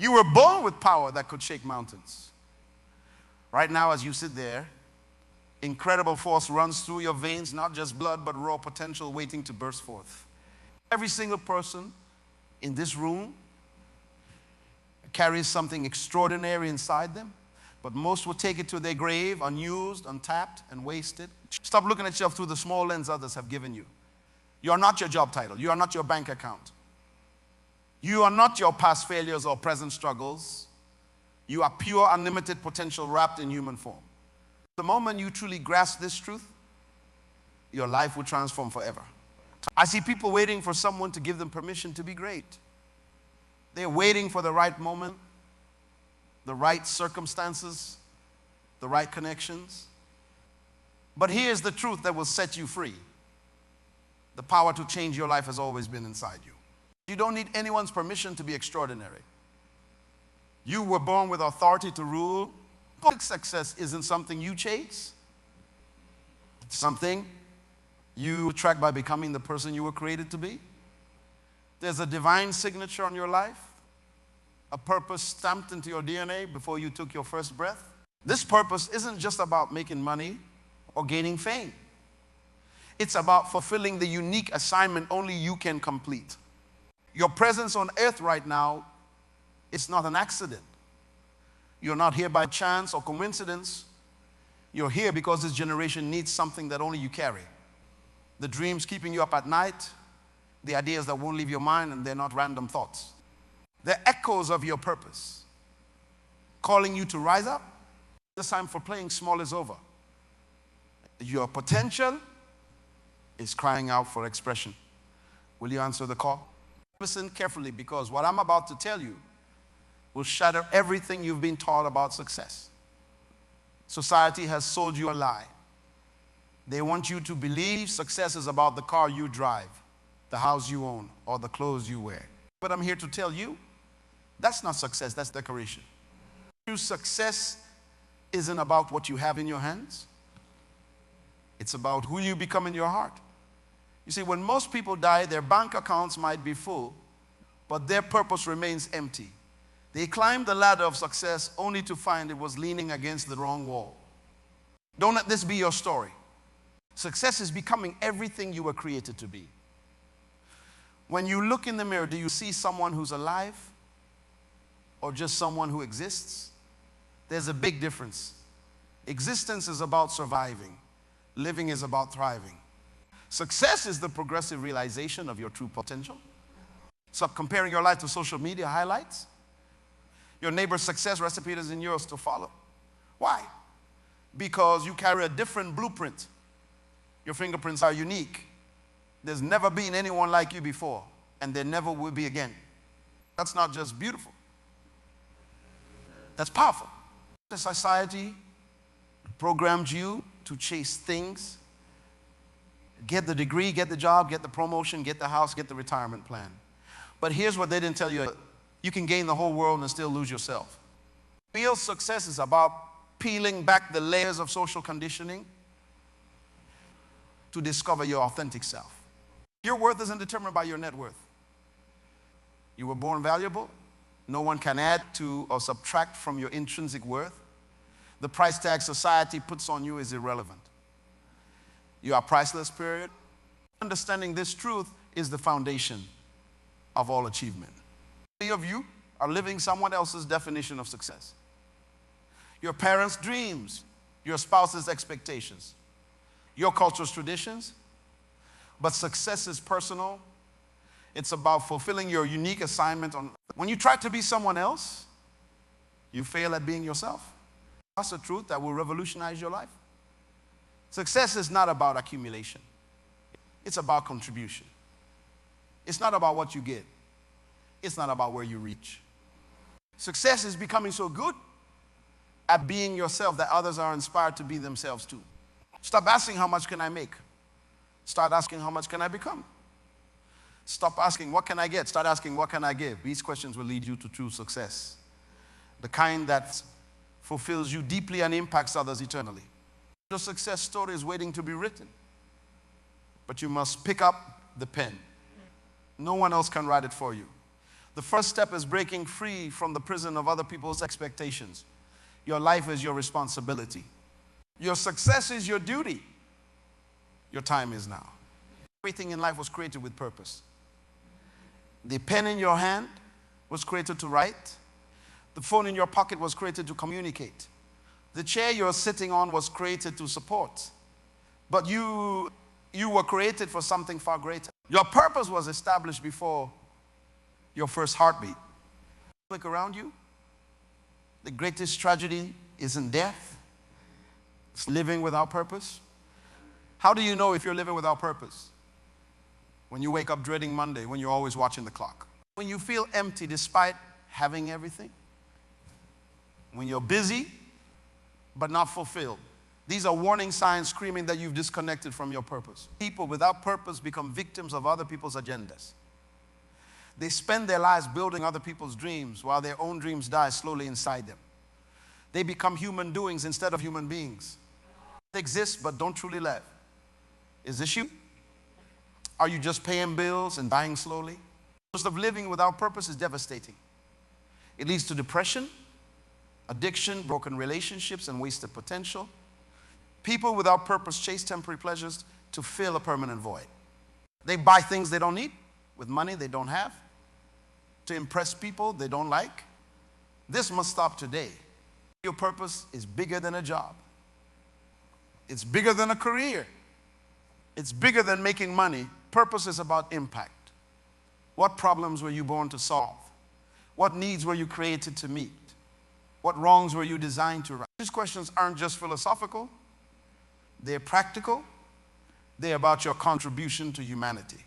You were born with power that could shake mountains. Right now, as you sit there, incredible force runs through your veins, not just blood, but raw potential waiting to burst forth. Every single person in this room carries something extraordinary inside them, but most will take it to their grave, unused, untapped, and wasted. Stop looking at yourself through the small lens others have given you. You are not your job title. You are not your bank account. You are not your past failures or present struggles. You are pure, unlimited potential wrapped in human form. The moment you truly grasp this truth, your life will transform forever. I see people waiting for someone to give them permission to be great. They're waiting for the right moment, the right circumstances, the right connections. But here's the truth that will set you free. The power to change your life has always been inside you. You don't need anyone's permission to be extraordinary. You were born with authority to rule. Public success isn't something you chase. It's something you attract by becoming the person you were created to be. There's a divine signature on your life, a purpose stamped into your DNA before you took your first breath. This purpose isn't just about making money or gaining fame. It's about fulfilling the unique assignment only you can complete. Your presence on earth right now is not an accident. You're not here by chance or coincidence. You're here because this generation needs something that only you carry. The dreams keeping you up at night, the ideas that won't leave your mind, and they're not random thoughts. They're echoes of your purpose, calling you to rise up. The time for playing small is over. Your potential is crying out for expression. Will you answer the call? Listen carefully, because what I'm about to tell you will shatter everything you've been taught about success. Society has sold you a lie. They want you to believe success is about the car you drive, the house you own, or the clothes you wear. But I'm here to tell you, that's not success, that's decoration. True success isn't about what you have in your hands. It's about who you become in your heart. You see, when most people die, their bank accounts might be full, but their purpose remains empty. They climbed the ladder of success only to find it was leaning against the wrong wall. Don't let this be your story. Success is becoming everything you were created to be. When you look in the mirror, do you see someone who's alive or just someone who exists? There's a big difference. Existence is about surviving. Living is about thriving. Success is the progressive realization of your true potential. Stop comparing your life to social media highlights. Your neighbor's success recipe isn't yours to follow. Why? Because you carry a different blueprint. Your fingerprints are unique. There's never been anyone like you before, and there never will be again. That's not just beautiful. That's powerful. The society programmed you to chase things, get the degree, get the job, get the promotion, get the house, get the retirement plan. But here's what they didn't tell you. You can gain the whole world and still lose yourself. Real success is about peeling back the layers of social conditioning to discover your authentic self. Your worth isn't determined by your net worth. You were born valuable. No one can add to or subtract from your intrinsic worth. The price tag society puts on you is irrelevant. You are priceless, period. Understanding this truth is the foundation of all achievement. Many of you are living someone else's definition of success. Your parents' dreams, your spouse's expectations, your culture's traditions. But success is personal. It's about fulfilling your unique assignment. When you try to be someone else, you fail at being yourself. That's the truth that will revolutionize your life. Success is not about accumulation. It's about contribution. It's not about what you get. It's not about where you reach. Success is becoming so good at being yourself that others are inspired to be themselves too. Stop asking, how much can I make? Start asking, how much can I become? Stop asking, what can I get? Start asking, what can I give? These questions will lead you to true success. The kind that fulfills you deeply and impacts others eternally. Your success story is waiting to be written. But you must pick up the pen. No one else can write it for you. The first step is breaking free from the prison of other people's expectations. Your life is your responsibility. Your success is your duty. Your time is now. Everything in life was created with purpose. The pen in your hand was created to write. The phone in your pocket was created to communicate. The chair you're sitting on was created to support. But you were created for something far greater. Your purpose was established before your first heartbeat. Look around you. The greatest tragedy isn't death. It's living without purpose. How do you know if you're living without purpose? When you wake up dreading Monday, when you're always watching the clock. When you feel empty despite having everything. When you're busy but not fulfilled. These are warning signs screaming that you've disconnected from your purpose. People without purpose become victims of other people's agendas. They spend their lives building other people's dreams while their own dreams die slowly inside them. They become human doings instead of human beings. They exist but don't truly live. Is this you? Are you just paying bills and dying slowly? The cost of living without purpose is devastating. It leads to depression, addiction, broken relationships, and wasted potential. People without purpose chase temporary pleasures to fill a permanent void. They buy things they don't need with money they don't have to impress people they don't like. This must stop today. Your purpose is bigger than a job. It's bigger than a career. It's bigger than making money. Purpose is about impact. What problems were you born to solve? What needs were you created to meet? What wrongs were you designed to right? These questions aren't just philosophical. They're practical. They're about your contribution to humanity.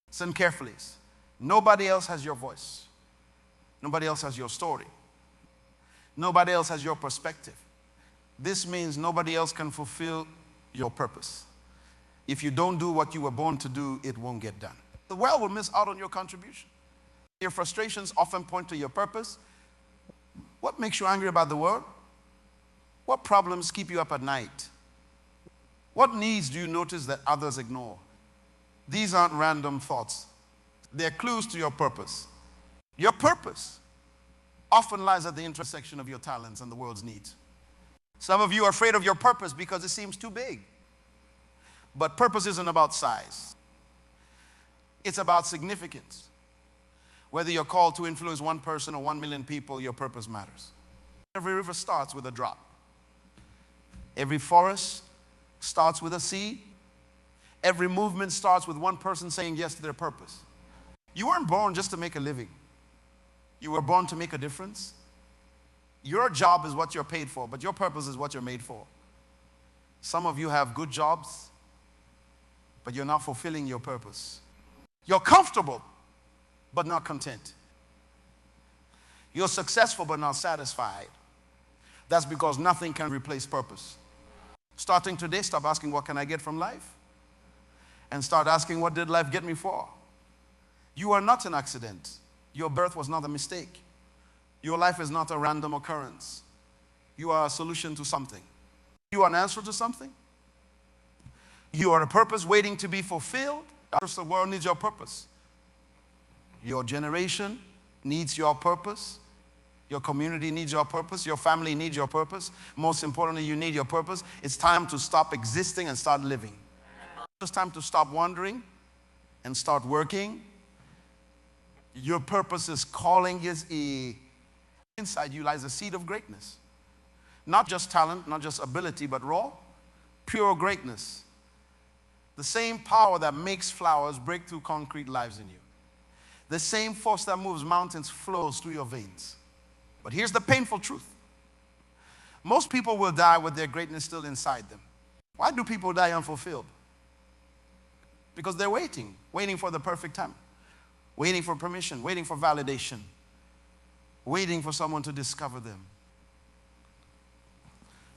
Listen carefully. Nobody else has your voice. Nobody else has your story. Nobody else has your perspective. This means nobody else can fulfill your purpose. If you don't do what you were born to do, it won't get done. The world will miss out on your contribution. Your frustrations often point to your purpose. What makes you angry about the world? What problems keep you up at night? What needs do you notice that others ignore? These aren't random thoughts. They're clues to your purpose. Your purpose often lies at the intersection of your talents and the world's needs. Some of you are afraid of your purpose because it seems too big. But purpose isn't about size. It's about significance. Whether you're called to influence one person or 1 million people, your purpose matters. Every river starts with a drop. Every forest starts with a seed. Every movement starts with one person saying yes to their purpose. You weren't born just to make a living. You were born to make a difference. Your job is what you're paid for, but your purpose is what you're made for. Some of you have good jobs, but you're not fulfilling your purpose. You're comfortable, but not content. You're successful, but not satisfied. That's because nothing can replace purpose. Starting today, stop asking, what can I get from life? And start asking, what did life get me for? You are not an accident. Your birth was not a mistake. Your life is not a random occurrence. You are a solution to something. You are an answer to something. You are a purpose waiting to be fulfilled. The world needs your purpose. Your generation needs your purpose. Your community needs your purpose. Your family needs your purpose. Most importantly, you need your purpose. It's time to stop existing and start living. It's time to stop wandering and start working. Your purpose is calling. Inside you lies a seed of greatness. Not just talent, not just ability, but raw, pure greatness. The same power that makes flowers break through concrete lives in you. The same force that moves mountains flows through your veins. But here's the painful truth. Most people will die with their greatness still inside them. Why do people die unfulfilled? Because they're waiting for the perfect time. Waiting for permission, waiting for validation, waiting for someone to discover them.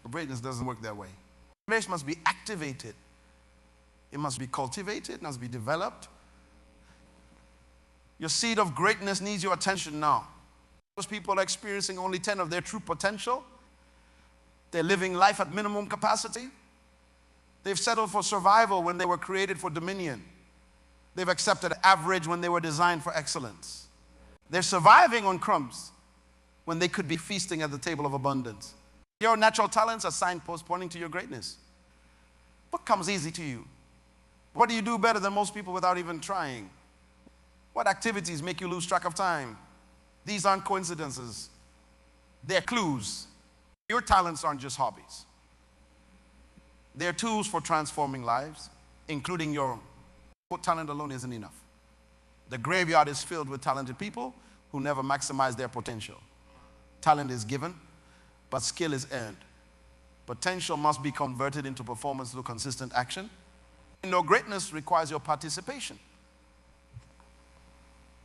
But greatness doesn't work that way. Greatness must be activated. It must be cultivated, it must be developed. Your seed of greatness needs your attention now. Most people are experiencing only 10 of their true potential. They're living life at minimum capacity. They've settled for survival when they were created for dominion. They've accepted average when they were designed for excellence. They're surviving on crumbs when they could be feasting at the table of abundance. Your natural talents are signposts pointing to your greatness. What comes easy to you? What do you do better than most people without even trying? What activities make you lose track of time? These aren't coincidences. They're clues. Your talents aren't just hobbies. They're tools for transforming lives, including your own. Talent alone isn't enough. The graveyard is filled with talented people who never maximize their potential. Talent is given, but skill is earned. Potential must be converted into performance through consistent action. Greatness requires your participation.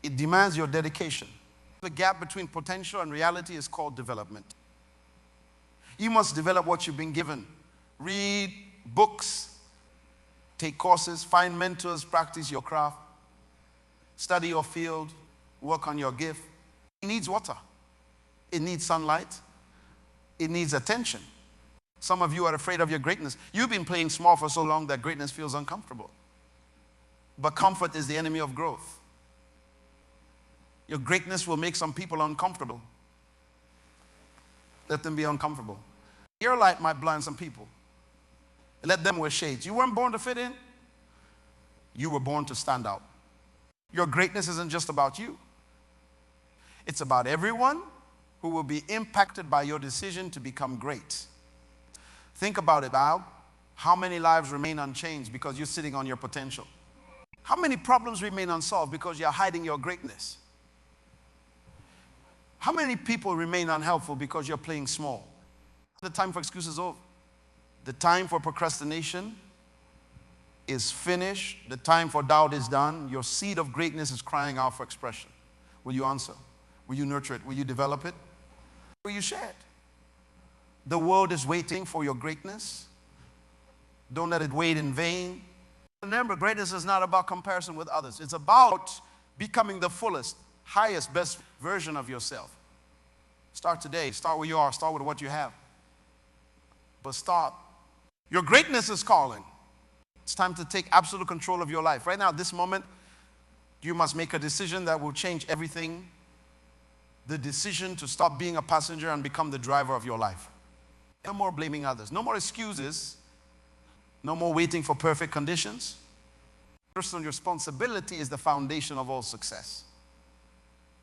It demands your dedication. The gap between potential and reality is called development. You must develop what you've been given. Read books, take courses, find mentors, practice your craft, study your field, work on your gift. It needs water. It needs sunlight. It needs attention. Some of you are afraid of your greatness. You've been playing small for so long that greatness feels uncomfortable. But comfort is the enemy of growth. Your greatness will make some people uncomfortable. Let them be uncomfortable. Your light might blind some people. Let them wear shades. You weren't born to fit in. You were born to stand out. Your greatness isn't just about you. It's about everyone who will be impacted by your decision to become great. Think about it now. How many lives remain unchanged because you're sitting on your potential? How many problems remain unsolved because you're hiding your greatness? How many people remain unhelpful because you're playing small? The time for excuses is over. The time for procrastination is finished. The time for doubt is done. Your seed of greatness is crying out for expression. Will you answer? Will you nurture it? Will you develop it? Will you share it? The world is waiting for your greatness. Don't let it wait in vain. Remember, greatness is not about comparison with others. It's about becoming the fullest, highest, best version of yourself. Start today. Start where you are. Start with what you have. But start. Your greatness is calling. It's time to take absolute control of your life. Right now, at this moment, you must make a decision that will change everything. The decision to stop being a passenger and become the driver of your life. No more blaming others. No more excuses. No more waiting for perfect conditions. Personal responsibility is the foundation of all success.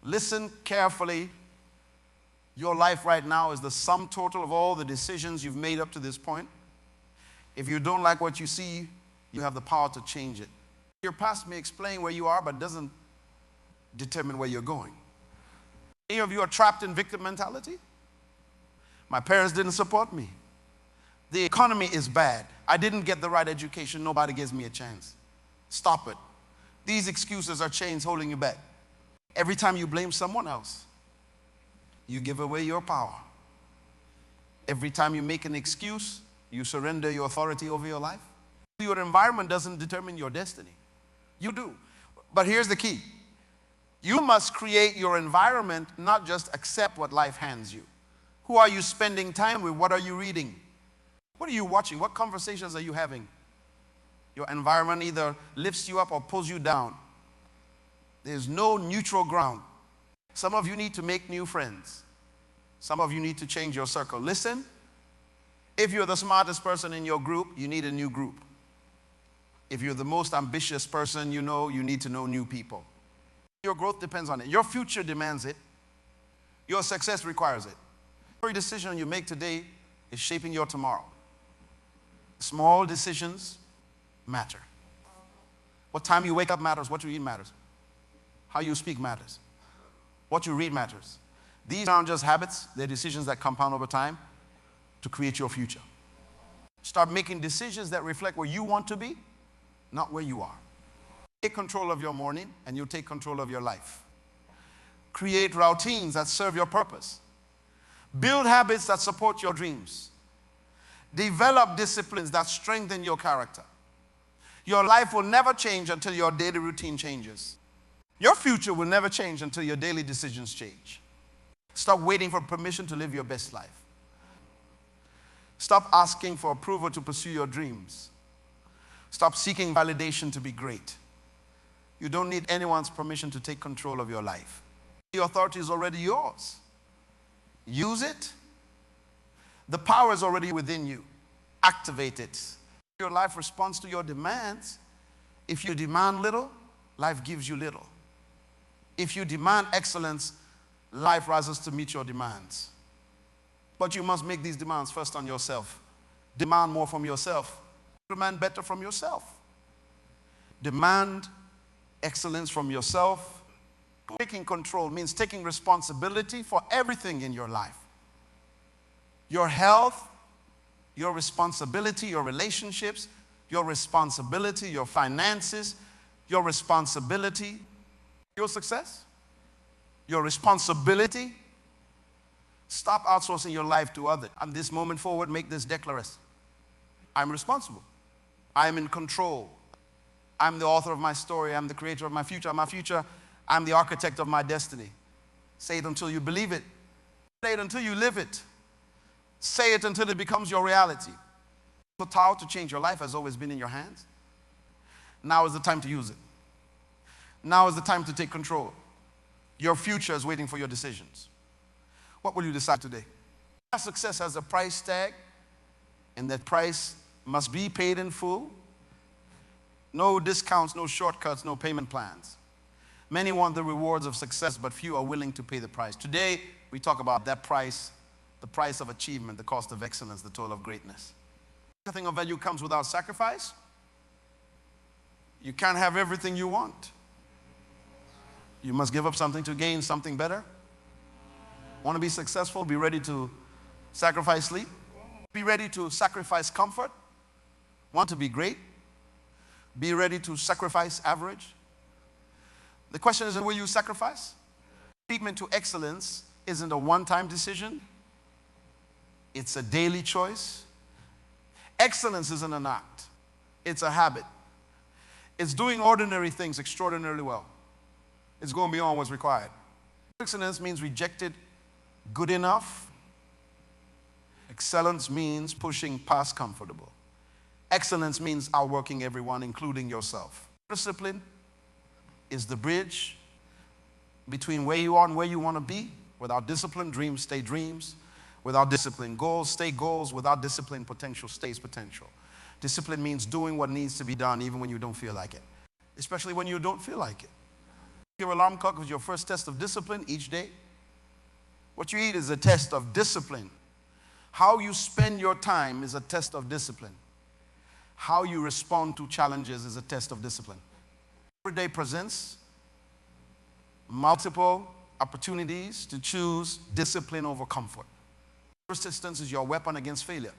Listen carefully. Your life right now is the sum total of all the decisions you've made up to this point. If you don't like what you see, you have the power to change it. Your past may explain where you are, but doesn't determine where you're going. Any of you are trapped in victim mentality? My parents didn't support me. The economy is bad. I didn't get the right education. Nobody gives me a chance. Stop it. These excuses are chains holding you back. Every time you blame someone else, you give away your power. Every time you make an excuse, you surrender your authority over your life. Your environment doesn't determine your destiny. You do. But here's the key. You must create your environment, not just accept what life hands you. Who are you spending time with? What are you reading? What are you watching? What conversations are you having? Your environment either lifts you up or pulls you down. There's no neutral ground. Some of you need to make new friends. Some of you need to change your circle. Listen, if you're the smartest person in your group, you need a new group. If you're the most ambitious person you know, you need to know new people. Your growth depends on it. Your future demands it. Your success requires it. Every decision you make today is shaping your tomorrow. Small decisions matter. What time you wake up matters. What you eat matters. How you speak matters. What you read matters. These aren't just habits. They're decisions that compound over time to create your future. Start making decisions that reflect where you want to be, not where you are. Take control of your morning and you'll take control of your life. Create routines that serve your purpose. Build habits that support your dreams. Develop disciplines that strengthen your character. Your life will never change until your daily routine changes. Your future will never change until your daily decisions change. Stop waiting for permission to live your best life. Stop asking for approval to pursue your dreams. Stop seeking validation to be great. You don't need anyone's permission to take control of your life. The authority is already yours. Use it. The power is already within you. Activate it. Your life responds to your demands. If you demand little, life gives you little. If you demand excellence, life rises to meet your demands. But you must make these demands first on yourself. Demand more from yourself. Demand better from yourself. Demand excellence from yourself. Taking control means taking responsibility for everything in your life. Your health, your responsibility, your relationships, your responsibility, your finances, your responsibility, your success, your responsibility. Stop outsourcing your life to others. And this moment forward, make this declaration. I'm responsible. I'm in control. I'm the author of my story. I'm the creator of my future. I'm the architect of my destiny. Say it until you believe it. Say it until you live it. Say it until it becomes your reality. The power to change your life has always been in your hands. Now is the time to use it. Now is the time to take control. Your future is waiting for your decisions. What will you decide today? Success has a price tag, and that price must be paid in full. No discounts, no shortcuts, no payment plans. Many want the rewards of success, but few are willing to pay the price. Today, we talk about that price, the price of achievement, the cost of excellence, the toll of greatness. Nothing of value comes without sacrifice. You can't have everything you want. You must give up something to gain something better. Want to be successful? Be ready to sacrifice sleep. Be ready to sacrifice comfort. Want to be great? Be ready to sacrifice average. The question is, will you sacrifice? Achievement to excellence isn't a one-time decision. It's a daily choice. Excellence isn't an act. It's a habit. It's doing ordinary things extraordinarily well. It's going beyond what's required. Excellence means rejected good enough. Excellence means pushing past comfortable. Excellence means outworking everyone, including yourself. Discipline is the bridge between where you are and where you want to be. Without discipline, dreams stay dreams. Without discipline, goals stay goals. Without discipline, potential stays potential. Discipline means doing what needs to be done even when you don't feel like it, especially when you don't feel like it. Your alarm clock is your first test of discipline each day. What you eat is a test of discipline. How you spend your time is a test of discipline. How you respond to challenges is a test of discipline. Every day presents multiple opportunities to choose discipline over comfort. Persistence is your weapon against failure.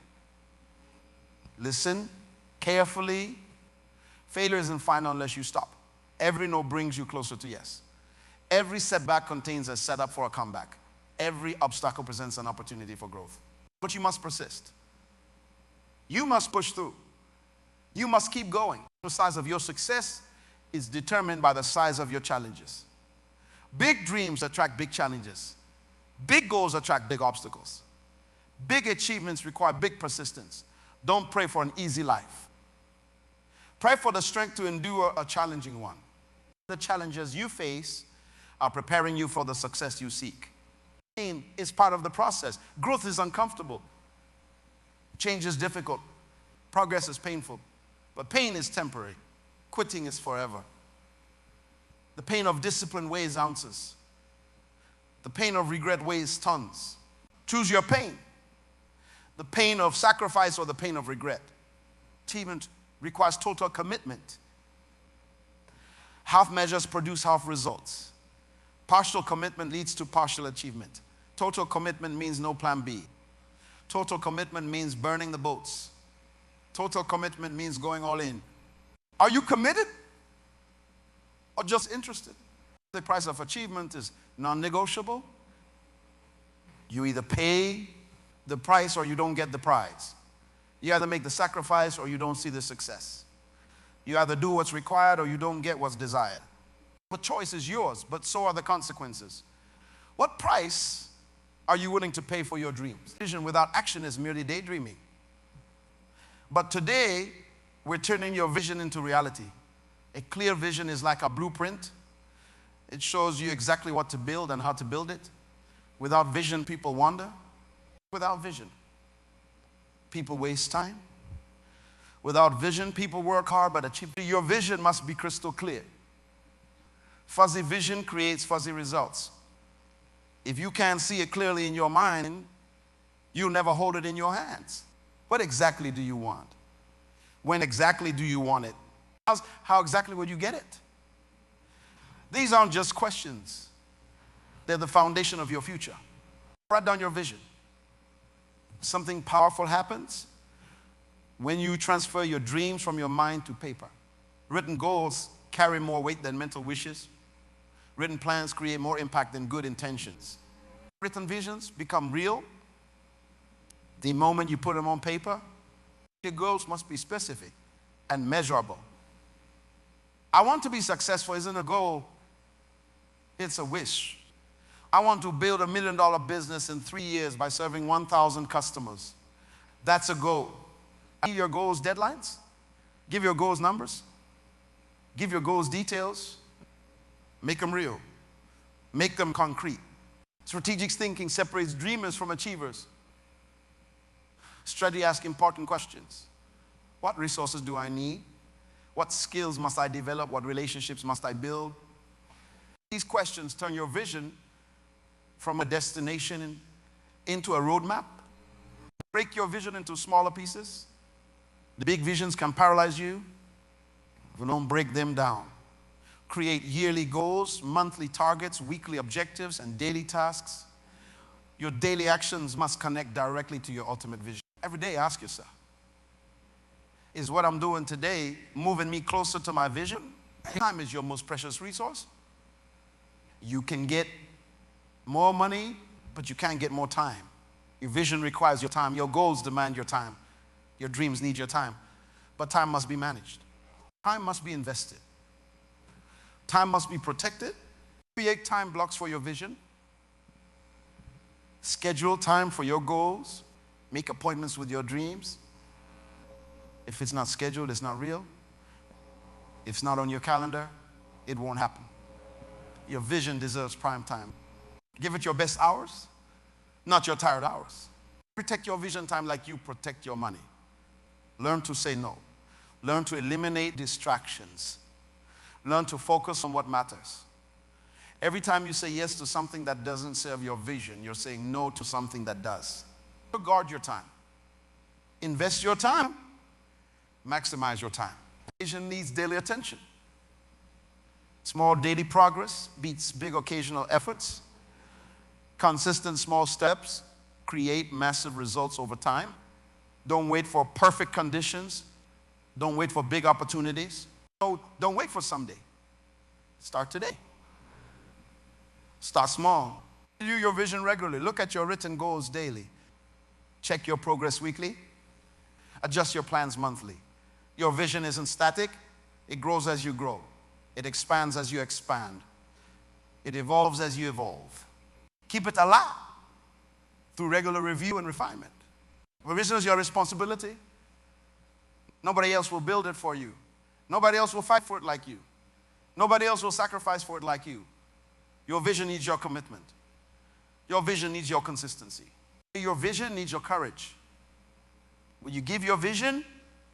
Listen carefully. Failure isn't final unless you stop. Every no brings you closer to yes. Every setback contains a setup for a comeback. Every obstacle presents an opportunity for growth. But you must persist. You must push through. You must keep going. The size of your success is determined by the size of your challenges. Big dreams attract big challenges. Big goals attract big obstacles. Big achievements require big persistence. Don't pray for an easy life. Pray for the strength to endure a challenging one. The challenges you face are preparing you for the success you seek. Pain is part of the process. Growth is uncomfortable. Change is difficult. Progress is painful. But pain is temporary. Quitting is forever. The pain of discipline weighs ounces. The pain of regret weighs tons. Choose your pain. The pain of sacrifice or the pain of regret. Achievement requires total commitment. Half measures produce half results. Partial commitment leads to partial achievement. Total commitment means no plan B. Total commitment means burning the boats. Total commitment means going all in. Are you committed or just interested? The price of achievement is non-negotiable. You either pay the price or you don't get the prize. You either make the sacrifice or you don't see the success. You either do what's required or you don't get what's desired. The choice is yours, but so are the consequences. What price are you willing to pay for your dreams? Vision without action is merely daydreaming. But today, we're turning your vision into reality. A clear vision is like a blueprint. It shows you exactly what to build and how to build it. Without vision, people wander. Without vision, people waste time. Without vision, people work hard but achieve. Your vision must be crystal clear. Fuzzy vision creates fuzzy results. If you can't see it clearly in your mind, you'll never hold it in your hands. What exactly do you want? When exactly do you want it? How exactly will you get it? These aren't just questions. They're the foundation of your future. Write down your vision. Something powerful happens when you transfer your dreams from your mind to paper. Written goals carry more weight than mental wishes. Written plans create more impact than good intentions. Written visions become real the moment you put them on paper. Your goals must be specific and measurable. I want to be successful isn't a goal, it's a wish. I want to build $1 million business in 3 years by serving 1,000 customers. That's a goal. Give your goals deadlines. Give your goals numbers. Give your goals details. Make them real. Make them concrete. Strategic thinking separates dreamers from achievers. Strategy asks important questions. What resources do I need? What skills must I develop? What relationships must I build? These questions turn your vision from a destination into a roadmap. Break your vision into smaller pieces. The big visions can paralyze you if you don't break them down. Create yearly goals, monthly targets, weekly objectives, and daily tasks. Your daily actions must connect directly to your ultimate vision. Every day, ask yourself, is what I'm doing today moving me closer to my vision? Time is your most precious resource. You can get more money, but you can't get more time. Your vision requires your time. Your goals demand your time. Your dreams need your time. But time must be managed. Time must be invested. Time must be protected. Create time blocks for your vision. Schedule time for your goals. Make appointments with your dreams. If it's not scheduled, it's not real. If it's not on your calendar, it won't happen. Your vision deserves prime time. Give it your best hours, not your tired hours. Protect your vision time like you protect your money. Learn to say no. Learn to eliminate distractions. Learn to focus on what matters. Every time you say yes to something that doesn't serve your vision, you're saying no to something that does. Guard your time. Invest your time. Maximize your time. Vision needs daily attention. Small daily progress beats big occasional efforts. Consistent small steps create massive results over time. Don't wait for perfect conditions. Don't wait for big opportunities. No, don't wait for someday. Start today. Start small. Review your vision regularly. Look at your written goals daily. Check your progress weekly. Adjust your plans monthly. Your vision isn't static. It grows as you grow. It expands as you expand. It evolves as you evolve. Keep it alive through regular review and refinement. Vision is your responsibility. Nobody else will build it for you. Nobody else will fight for it like you. Nobody else will sacrifice for it like you. Your vision needs your commitment. Your vision needs your consistency. Your vision needs your courage. When you give your vision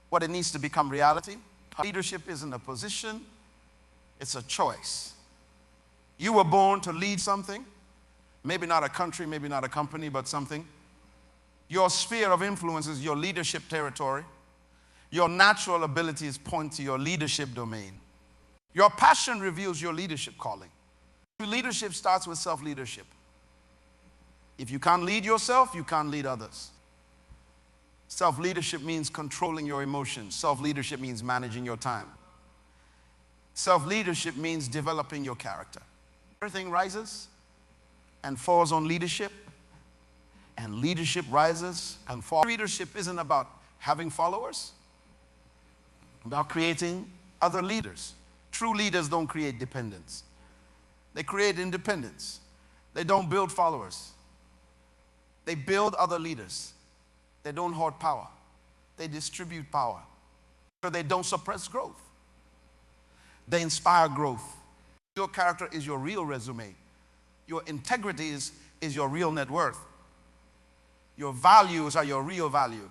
what it needs to become reality, leadership isn't a position, it's a choice. You were born to lead something, maybe not a country, maybe not a company, but something. Your sphere of influence is your leadership territory. Your natural abilities point to your leadership domain. Your passion reveals your leadership calling. Leadership starts with self-leadership. If you can't lead yourself, you can't lead others. Self-leadership means controlling your emotions. Self-leadership means managing your time. Self-leadership means developing your character. Everything rises and falls on leadership, and leadership rises and falls. Leadership isn't about having followers, about creating other leaders. True leaders don't create dependence. They create independence. They don't build followers. They build other leaders. They don't hoard power. They distribute power. They don't suppress growth. They inspire growth. Your character is your real resume. Your integrity is your real net worth. Your values are your real value.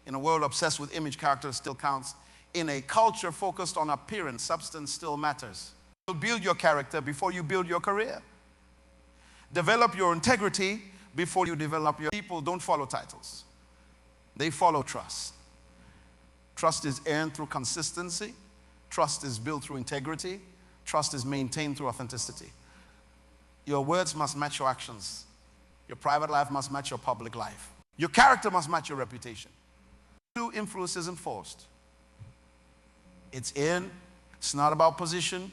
In a world obsessed with image, character still counts. In a culture focused on appearance, substance still matters. You build your character before you build your career. Develop your integrity before you develop your... People don't follow titles. They follow trust. Trust is earned through consistency. Trust is built through integrity. Trust is maintained through authenticity. Your words must match your actions. Your private life must match your public life. Your character must match your reputation. True influence isn't forced. It's in. It's not about position.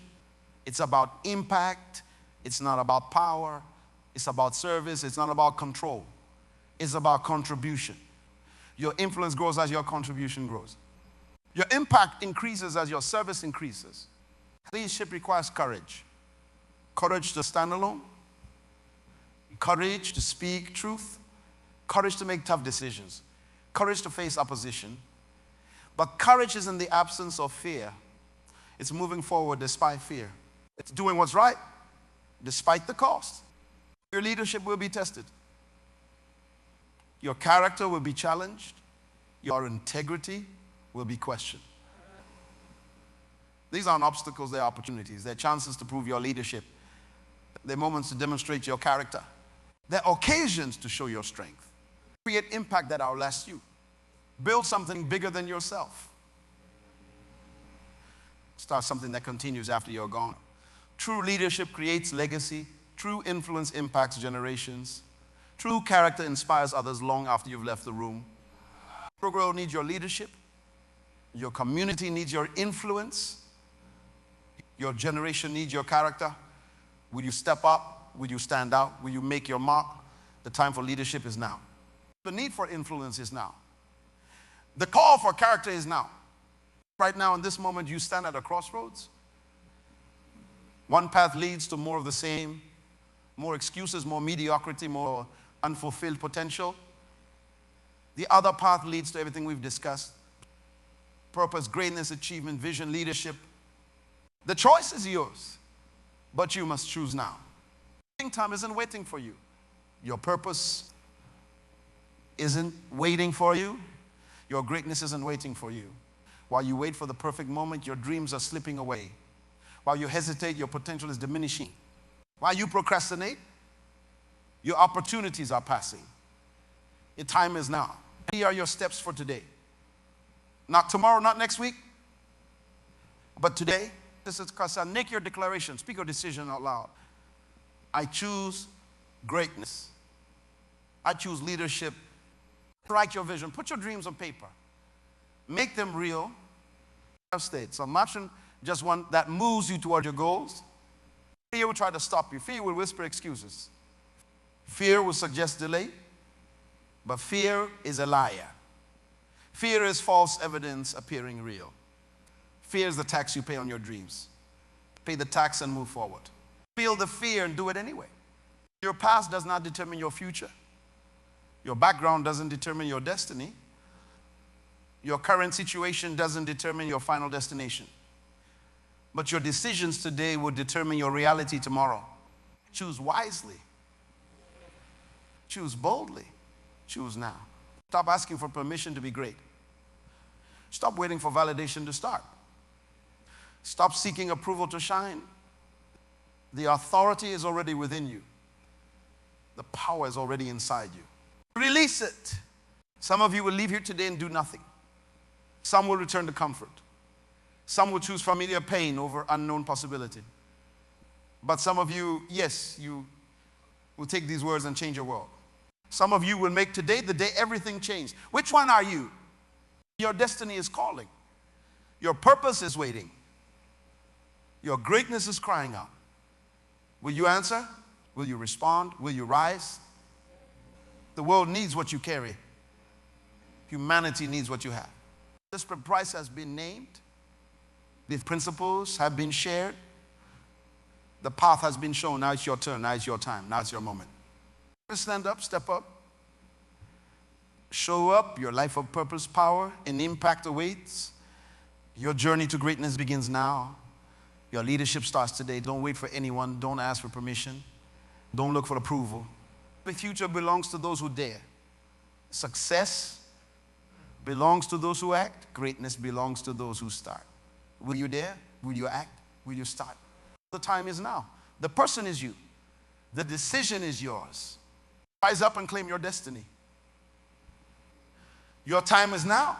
It's about impact. It's not about power. It's about service. It's not about control. It's about contribution. Your influence grows as your contribution grows. Your impact increases as your service increases. Leadership requires courage. Courage to stand alone. Courage to speak truth. Courage to make tough decisions. Courage to face opposition. But courage is in the absence of fear. It's moving forward despite fear. It's doing what's right despite the cost. Your leadership will be tested. Your character will be challenged. Your integrity will be questioned. These aren't obstacles, they're opportunities. They're chances to prove your leadership. They're moments to demonstrate your character. They're occasions to show your strength. Create impact that outlasts you. Build something bigger than yourself. Start something that continues after you're gone. True leadership creates legacy. True influence impacts generations. True character inspires others long after you've left the room. Your world needs your leadership. Your community needs your influence. Your generation needs your character. Will you step up? Will you stand out? Will you make your mark? The time for leadership is now. The need for influence is now. The call for character is now. Right now, in this moment, you stand at a crossroads. One path leads to more of the same, more excuses, more mediocrity, more unfulfilled potential. The other path leads to everything we've discussed. Purpose, greatness, achievement, vision, leadership. The choice is yours, but you must choose now. Time isn't waiting for you. Your purpose isn't waiting for you. Your greatness isn't waiting for you. While you wait for the perfect moment, your dreams are slipping away. While you hesitate, your potential is diminishing. While you procrastinate, your opportunities are passing. Your time is now. Here are your steps for today. Not tomorrow, not next week, but today. This is Kasa. Make your declaration. Speak your decision out loud. I choose greatness. I choose leadership. Write your vision. Put your dreams on paper. Make them real. State. So imagine just one that moves you toward your goals. Fear will try to stop you. Fear will whisper excuses. Fear will suggest delay. But fear is a liar. Fear is false evidence appearing real. Fear is the tax you pay on your dreams. Pay the tax and move forward. Feel the fear and do it anyway. Your past does not determine your future. Your background doesn't determine your destiny. Your current situation doesn't determine your final destination. But your decisions today will determine your reality tomorrow. Choose wisely. Choose boldly. Choose now. Stop asking for permission to be great. Stop waiting for validation to start. Stop seeking approval to shine. The authority is already within you. The power is already inside you. Release it. Some of you will leave here today and do nothing. Some will return to comfort. Some will choose familiar pain over unknown possibility. But some of you, yes, you will take these words and change your world. Some of you will make today the day everything changed. Which one are you? Your destiny is calling. Your purpose is waiting. Your greatness is crying out. Will you answer? Will you respond? Will you rise? The world needs what you carry. Humanity needs what you have. This price has been named. These principles have been shared. The path has been shown. Now it's your turn. Now it's your time. Now it's your moment. Stand up, step up. Show up. Your life of purpose, power, and impact awaits. Your journey to greatness begins now. Your leadership starts today. Don't wait for anyone. Don't ask for permission. Don't look for approval. The future belongs to those who dare. Success belongs to those who act. Greatness belongs to those who start. Will you dare? Will you act? Will you start? The time is now. The person is you. The decision is yours. Rise up and claim your destiny. Your time is now.